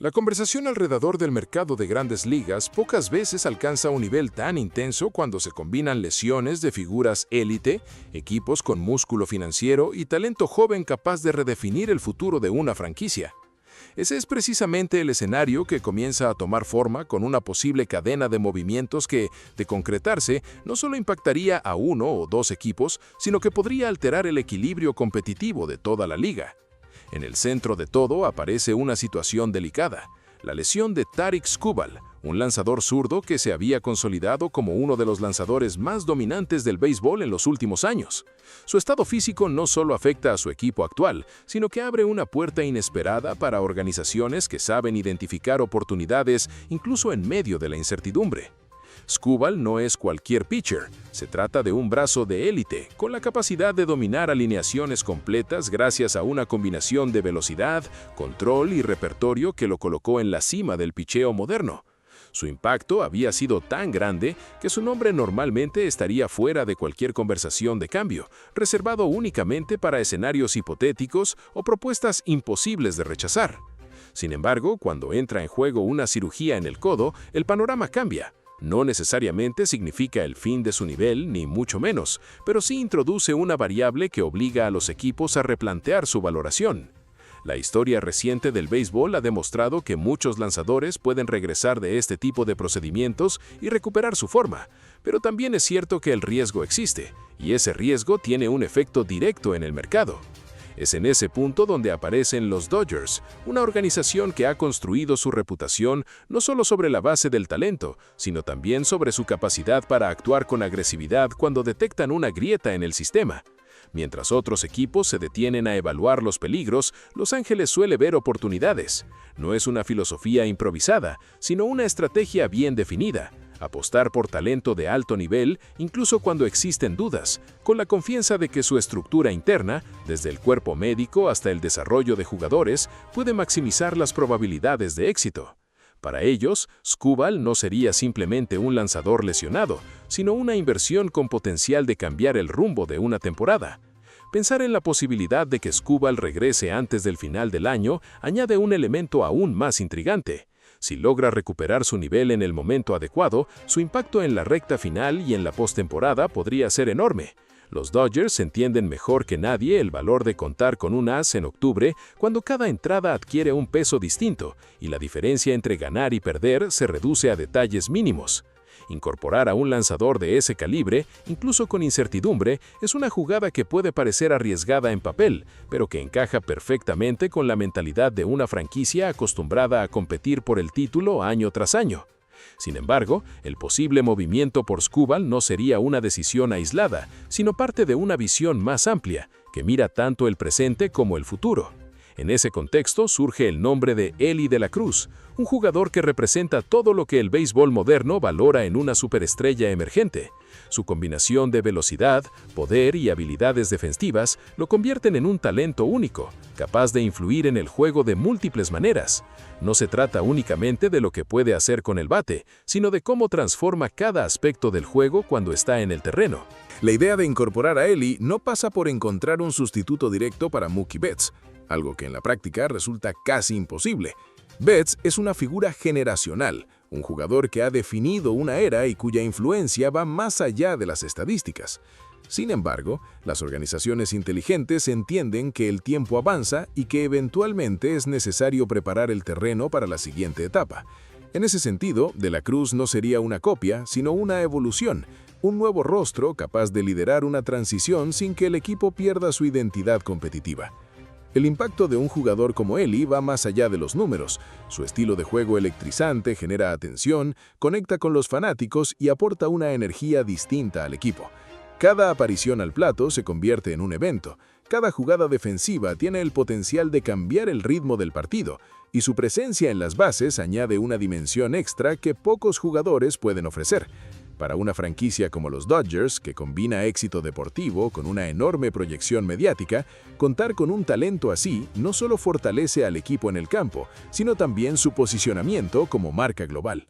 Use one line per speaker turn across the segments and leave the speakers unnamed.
La conversación alrededor del mercado de grandes ligas pocas veces alcanza un nivel tan intenso cuando se combinan lesiones de figuras élite, equipos con músculo financiero y talento joven capaz de redefinir el futuro de una franquicia. Ese es precisamente el escenario que comienza a tomar forma con una posible cadena de movimientos que, de concretarse, no solo impactaría a uno o dos equipos, sino que podría alterar el equilibrio competitivo de toda la liga. En el centro de todo aparece una situación delicada: la lesión de Tarik Skubal, un lanzador zurdo que se había consolidado como uno de los lanzadores más dominantes del béisbol en los últimos años. Su estado físico no solo afecta a su equipo actual, sino que abre una puerta inesperada para organizaciones que saben identificar oportunidades incluso en medio de la incertidumbre. Skubal no es cualquier pitcher, se trata de un brazo de élite, con la capacidad de dominar alineaciones completas gracias a una combinación de velocidad, control y repertorio que lo colocó en la cima del picheo moderno. Su impacto había sido tan grande que su nombre normalmente estaría fuera de cualquier conversación de cambio, reservado únicamente para escenarios hipotéticos o propuestas imposibles de rechazar. Sin embargo, cuando entra en juego una cirugía en el codo, el panorama cambia. No necesariamente significa el fin de su nivel, ni mucho menos, pero sí introduce una variable que obliga a los equipos a replantear su valoración. La historia reciente del béisbol ha demostrado que muchos lanzadores pueden regresar de este tipo de procedimientos y recuperar su forma, pero también es cierto que el riesgo existe, y ese riesgo tiene un efecto directo en el mercado. Es en ese punto donde aparecen los Dodgers, una organización que ha construido su reputación no solo sobre la base del talento, sino también sobre su capacidad para actuar con agresividad cuando detectan una grieta en el sistema. Mientras otros equipos se detienen a evaluar los peligros, Los Ángeles suele ver oportunidades. No es una filosofía improvisada, sino una estrategia bien definida: apostar por talento de alto nivel, incluso cuando existen dudas, con la confianza de que su estructura interna, desde el cuerpo médico hasta el desarrollo de jugadores, puede maximizar las probabilidades de éxito. Para ellos, Skubal no sería simplemente un lanzador lesionado, sino una inversión con potencial de cambiar el rumbo de una temporada. Pensar en la posibilidad de que Skubal regrese antes del final del año añade un elemento aún más intrigante. Si logra recuperar su nivel en el momento adecuado, su impacto en la recta final y en la postemporada podría ser enorme. Los Dodgers entienden mejor que nadie el valor de contar con un as en octubre, cuando cada entrada adquiere un peso distinto y la diferencia entre ganar y perder se reduce a detalles mínimos. Incorporar a un lanzador de ese calibre, incluso con incertidumbre, es una jugada que puede parecer arriesgada en papel, pero que encaja perfectamente con la mentalidad de una franquicia acostumbrada a competir por el título año tras año. Sin embargo, el posible movimiento por Skubal no sería una decisión aislada, sino parte de una visión más amplia, que mira tanto el presente como el futuro. En ese contexto surge el nombre de Elly De La Cruz, un jugador que representa todo lo que el béisbol moderno valora en una superestrella emergente. Su combinación de velocidad, poder y habilidades defensivas lo convierten en un talento único, capaz de influir en el juego de múltiples maneras. No se trata únicamente de lo que puede hacer con el bate, sino de cómo transforma cada aspecto del juego cuando está en el terreno.
La idea de incorporar a Elly no pasa por encontrar un sustituto directo para Mookie Betts, algo que en la práctica resulta casi imposible. Betts es una figura generacional, un jugador que ha definido una era y cuya influencia va más allá de las estadísticas. Sin embargo, las organizaciones inteligentes entienden que el tiempo avanza y que eventualmente es necesario preparar el terreno para la siguiente etapa. En ese sentido, De La Cruz no sería una copia, sino una evolución, un nuevo rostro capaz de liderar una transición sin que el equipo pierda su identidad competitiva. El impacto de un jugador como Elly va más allá de los números. Su estilo de juego electrizante genera atención, conecta con los fanáticos y aporta una energía distinta al equipo. Cada aparición al plato se convierte en un evento. Cada jugada defensiva tiene el potencial de cambiar el ritmo del partido, y su presencia en las bases añade una dimensión extra que pocos jugadores pueden ofrecer. Para una franquicia como los Dodgers, que combina éxito deportivo con una enorme proyección mediática, contar con un talento así no solo fortalece al equipo en el campo, sino también su posicionamiento como marca global.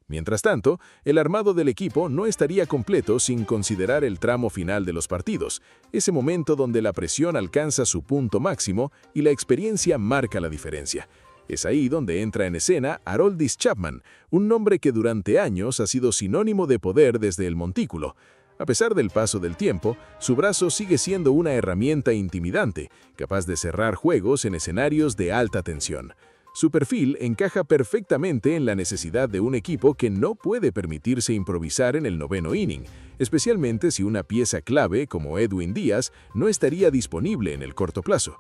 Mientras tanto, el armado del equipo no estaría completo sin considerar el tramo final de los partidos, ese momento donde la presión alcanza su punto máximo y la experiencia marca la diferencia. Es ahí donde entra en escena Aroldis Chapman, un nombre que durante años ha sido sinónimo de poder desde el montículo. A pesar del paso del tiempo, su brazo sigue siendo una herramienta intimidante, capaz de cerrar juegos en escenarios de alta tensión. Su perfil encaja perfectamente en la necesidad de un equipo que no puede permitirse improvisar en el noveno inning, especialmente si una pieza clave como Edwin Díaz no estaría disponible en el corto plazo.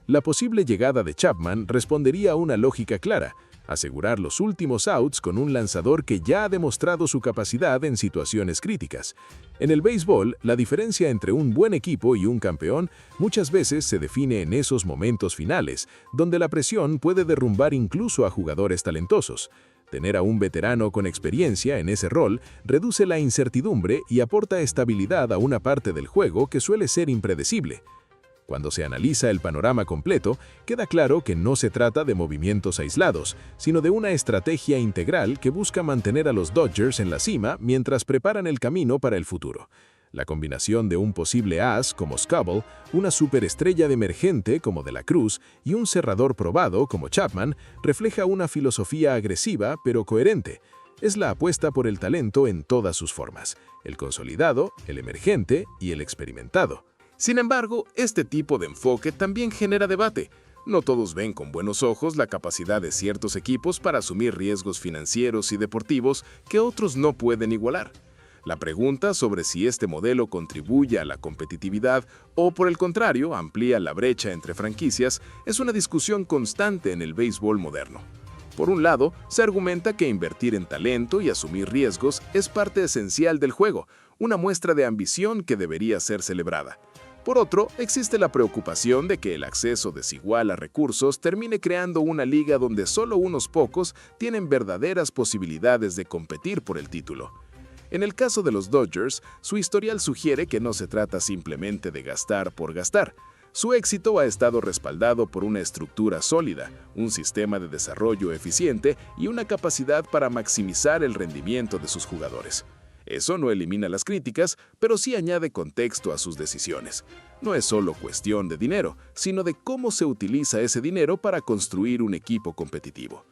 La posible llegada de Chapman respondería a una lógica clara: asegurar los últimos outs con un lanzador que ya ha demostrado su capacidad en situaciones críticas. En el béisbol, la diferencia entre un buen equipo y un campeón muchas veces se define en esos momentos finales, donde la presión puede derrumbar incluso a jugadores talentosos. Tener a un veterano con experiencia en ese rol reduce la incertidumbre y aporta estabilidad a una parte del juego que suele ser impredecible. Cuando se analiza el panorama completo, queda claro que no se trata de movimientos aislados, sino de una estrategia integral que busca mantener a los Dodgers en la cima mientras preparan el camino para el futuro. La combinación de un posible as como Skubal, una superestrella de emergente como De la Cruz y un cerrador probado como Chapman refleja una filosofía agresiva pero coherente. Es la apuesta por el talento en todas sus formas: el consolidado, el emergente y el experimentado.
Sin embargo, este tipo de enfoque también genera debate. No todos ven con buenos ojos la capacidad de ciertos equipos para asumir riesgos financieros y deportivos que otros no pueden igualar. La pregunta sobre si este modelo contribuye a la competitividad o, por el contrario, amplía la brecha entre franquicias es una discusión constante en el béisbol moderno. Por un lado, se argumenta que invertir en talento y asumir riesgos es parte esencial del juego, una muestra de ambición que debería ser celebrada. Por otro, existe la preocupación de que el acceso desigual a recursos termine creando una liga donde solo unos pocos tienen verdaderas posibilidades de competir por el título. En el caso de los Dodgers, su historial sugiere que no se trata simplemente de gastar por gastar. Su éxito ha estado respaldado por una estructura sólida, un sistema de desarrollo eficiente y una capacidad para maximizar el rendimiento de sus jugadores. Eso no elimina las críticas, pero sí añade contexto a sus decisiones. No es solo cuestión de dinero, sino de cómo se utiliza ese dinero para construir un equipo competitivo.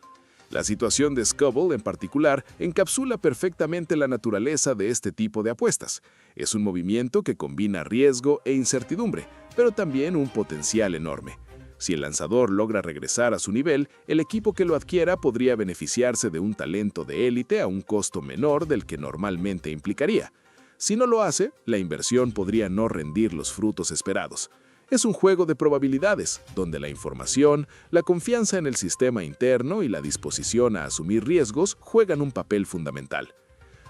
La situación de Skubal, en particular, encapsula perfectamente la naturaleza de este tipo de apuestas. Es un movimiento que combina riesgo e incertidumbre, pero también un potencial enorme. Si el lanzador logra regresar a su nivel, el equipo que lo adquiera podría beneficiarse de un talento de élite a un costo menor del que normalmente implicaría. Si no lo hace, la inversión podría no rendir los frutos esperados. Es un juego de probabilidades, donde la información, la confianza en el sistema interno y la disposición a asumir riesgos juegan un papel fundamental.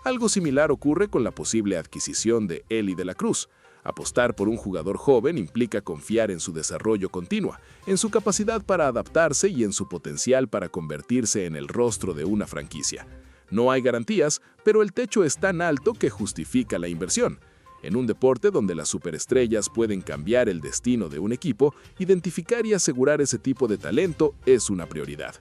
Algo similar ocurre con la posible adquisición de Eli de la Cruz. Apostar por un jugador joven implica confiar en su desarrollo continuo, en su capacidad para adaptarse y en su potencial para convertirse en el rostro de una franquicia. No hay garantías, pero el techo es tan alto que justifica la inversión. En un deporte donde las superestrellas pueden cambiar el destino de un equipo, identificar y asegurar ese tipo de talento es una prioridad.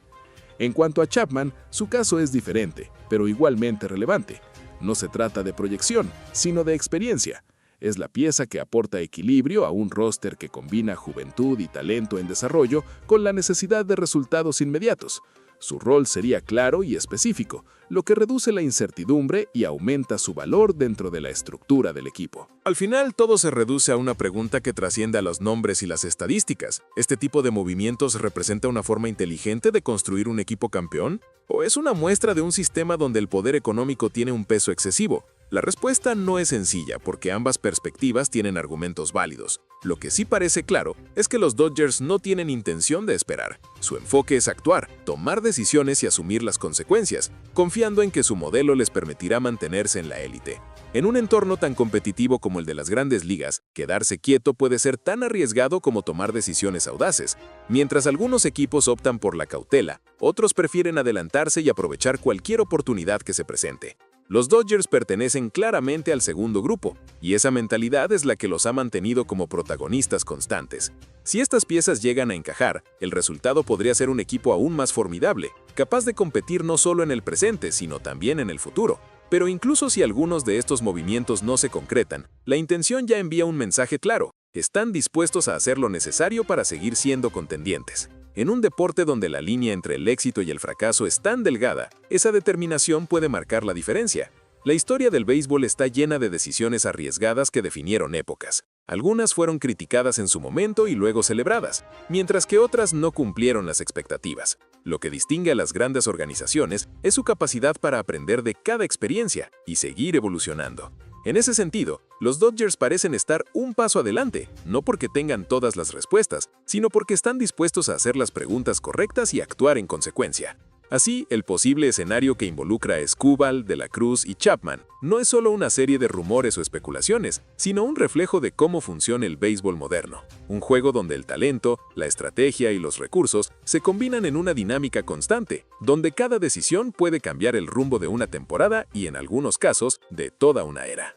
En cuanto a Chapman, su caso es diferente, pero igualmente relevante. No se trata de proyección, sino de experiencia. Es la pieza que aporta equilibrio a un roster que combina juventud y talento en desarrollo con la necesidad de resultados inmediatos. Su rol sería claro y específico, lo que reduce la incertidumbre y aumenta su valor dentro de la estructura del equipo.
Al final, todo se reduce a una pregunta que trasciende a los nombres y las estadísticas. ¿Este tipo de movimientos representa una forma inteligente de construir un equipo campeón? ¿O es una muestra de un sistema donde el poder económico tiene un peso excesivo? La respuesta no es sencilla porque ambas perspectivas tienen argumentos válidos. Lo que sí parece claro es que los Dodgers no tienen intención de esperar. Su enfoque es actuar, tomar decisiones y asumir las consecuencias, confiando en que su modelo les permitirá mantenerse en la élite. En un entorno tan competitivo como el de las grandes ligas, quedarse quieto puede ser tan arriesgado como tomar decisiones audaces. Mientras algunos equipos optan por la cautela, otros prefieren adelantarse y aprovechar cualquier oportunidad que se presente. Los Dodgers pertenecen claramente al segundo grupo, y esa mentalidad es la que los ha mantenido como protagonistas constantes. Si estas piezas llegan a encajar, el resultado podría ser un equipo aún más formidable, capaz de competir no solo en el presente, sino también en el futuro. Pero incluso si algunos de estos movimientos no se concretan, la intención ya envía un mensaje claro: están dispuestos a hacer lo necesario para seguir siendo contendientes.
En un deporte donde la línea entre el éxito y el fracaso es tan delgada, esa determinación puede marcar la diferencia. La historia del béisbol está llena de decisiones arriesgadas que definieron épocas. Algunas fueron criticadas en su momento y luego celebradas, mientras que otras no cumplieron las expectativas. Lo que distingue a las grandes organizaciones es su capacidad para aprender de cada experiencia y seguir evolucionando. En ese sentido, los Dodgers parecen estar un paso adelante, no porque tengan todas las respuestas, sino porque están dispuestos a hacer las preguntas correctas y actuar en consecuencia. Así, el posible escenario que involucra a Skubal, De la Cruz y Chapman no es solo una serie de rumores o especulaciones, sino un reflejo de cómo funciona el béisbol moderno. Un juego donde el talento, la estrategia y los recursos se combinan en una dinámica constante, donde cada decisión puede cambiar el rumbo de una temporada y, en algunos casos, de toda una era.